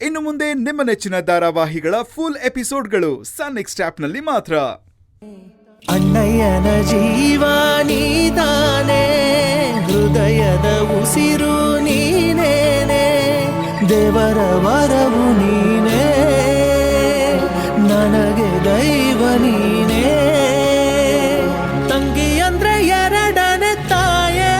ಇನ್ನು ಮುಂದೆ ನಿಮ್ಮ ನೆಚ್ಚಿನ ಧಾರಾವಾಹಿಗಳ ಫುಲ್ ಎಪಿಸೋಡ್ಗಳು ಸನ್ ನೆಕ್ಸ್ಟ್ ಆಪ್ನಲ್ಲಿ ಮಾತ್ರ. ಅಣ್ಣಯ್ಯನ ಜೀವ ನೀತಾನೆ, ಹೃದಯದ ಉಸಿರು ನೀನೇನೆ, ದೇವರ ವರವು ನೀನೇ, ನನಗೆ ದೈವ ನೀನೇ. ತಂಗಿ ಅಂದ್ರೆ ಎರಡನೇ ತಾಯೇ,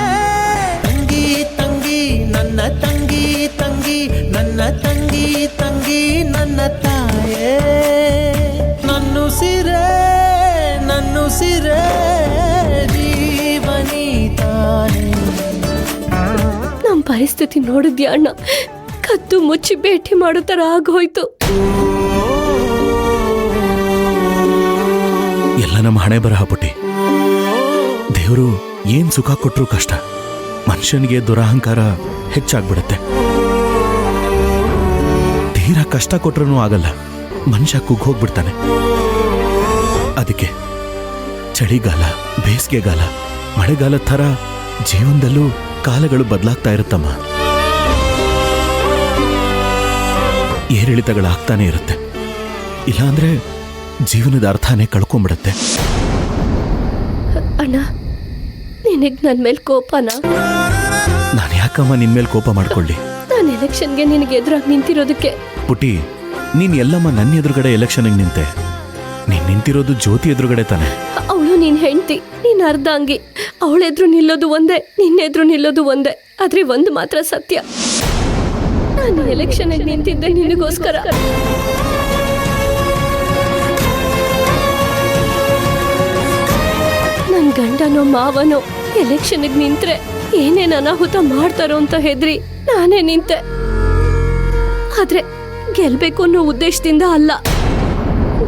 ತಂಗಿ ತಂಗಿ ನನ್ನ ತಂಗಿ, ತಂಗಿ ನನ್ನ ತಂಗಿ, ತಂಗಿ ನನ್ನ ತಾಯೇ. ನನ್ನುಸಿರೇ ಜೀವನಿ ತಾನೆ. ನಮ್ಮ ಪರಿಸ್ಥಿತಿ ನೋಡಿದ್ಯಾ ಅಣ್ಣ? ಕದ್ದು ಮುಚ್ಚಿ ಭೇಟಿ ಮಾಡೋ ತರ ಆಗೋಯ್ತು. ಎಲ್ಲ ನಮ್ಮ ಹಣೆ ಬರಹ ಪುಟ್ಟಿ. ದೇವರು ಏನ್ ಸುಖ ಕೊಟ್ರು ಕಷ್ಟ. ಮನುಷ್ಯನಿಗೆ ದುರಹಂಕಾರ ಹೆಚ್ಚಾಗ್ಬಿಡುತ್ತೆ. ತೀರಾ ಕಷ್ಟ ಕೊಟ್ರೂ ಆಗಲ್ಲ, ಮನುಷ್ಯ ಕುಗ್ಗೋಗ್ಬಿಡ್ತಾನೆ. ಅದಕ್ಕೆ ಚಳಿಗಾಲ, ಬೇಸಿಗೆಗಾಲ, ಮಳೆಗಾಲದ ಥರ ಜೀವನದಲ್ಲೂ ಕಾಲಗಳು ಬದಲಾಗ್ತಾ ಇರುತ್ತಮ್ಮ. ಏರಿಳಿತಗಳಾಗ್ತಾನೆ ಇರುತ್ತೆ. ಇಲ್ಲಾಂದ್ರೆ ಜೀವನದ ಅರ್ಥನೇ ಕಳ್ಕೊಂಡ್ಬಿಡತ್ತೆ. ಅಣ್ಣ, ನಿನಗ್ ನನ್ ಮೇಲೆ ಕೋಪನಾ? ನಾನು ಯಾಕಮ್ಮ ನಿನ್ ಮೇಲೆ ಕೋಪ ಮಾಡ್ಕೊಳ್ಳಿ? ನಾನು ಎಲೆಕ್ಷನ್ಗೆ ನಿನಗೆ ಎದುರಾಗಿ ನಿಂತಿರೋದಕ್ಕೆ. ಪುಟಿ, ನೀನ್ ಎಲ್ಲಮ್ಮ ನನ್ನ ಎದುರುಗಡೆ ಎಲೆಕ್ಷನ್ಗೆ ನಿಂತೆ. ನೀನ್ ನಿಂತಿರೋದು ಜ್ಯೋತಿ ಎದುರುಗಡೆ ತಾನೆ. ಅವಳು ನೀನ್ ಹೆಂಡ್ತಿ, ನೀನ್ ಅರ್ಧಾಂಗಿ. ಅವಳೆದ್ರು ನಿಲ್ಲೋದು ಒಂದೇ, ನಿನ್ನೆದ್ರು ನಿಲ್ಲೋದು ಒಂದೇ. ಆದ್ರೆ ಒಂದು ಮಾತ್ರ ಸತ್ಯ, ನಾನು ಎಲೆಕ್ಷನ್ ನಿಂತಿದ್ದೆ ನಿನಗೋಸ್ಕರ. ನನ್ ಗಂಡನೋ ಮಾವನೋ ಎಲೆಕ್ಷನ್ಗೆ ನಿಂತ್ರೆ ಏನೇನ್ ಅನಾಹುತ ಮಾಡ್ತಾರೋ ಅಂತ ಹೆದ್ರಿ ನಾನೇ ನಿಂತೆ. ಆದ್ರೆ ಗೆಲ್ಬೇಕು ಅನ್ನೋ ಉದ್ದೇಶದಿಂದ ಅಲ್ಲ,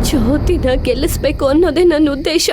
ಜ್ಯೋತಿನ ಗೆಲ್ಲಿಸ್ಬೇಕು ಅನ್ನೋದೇ ನನ್ನ ಉದ್ದೇಶ.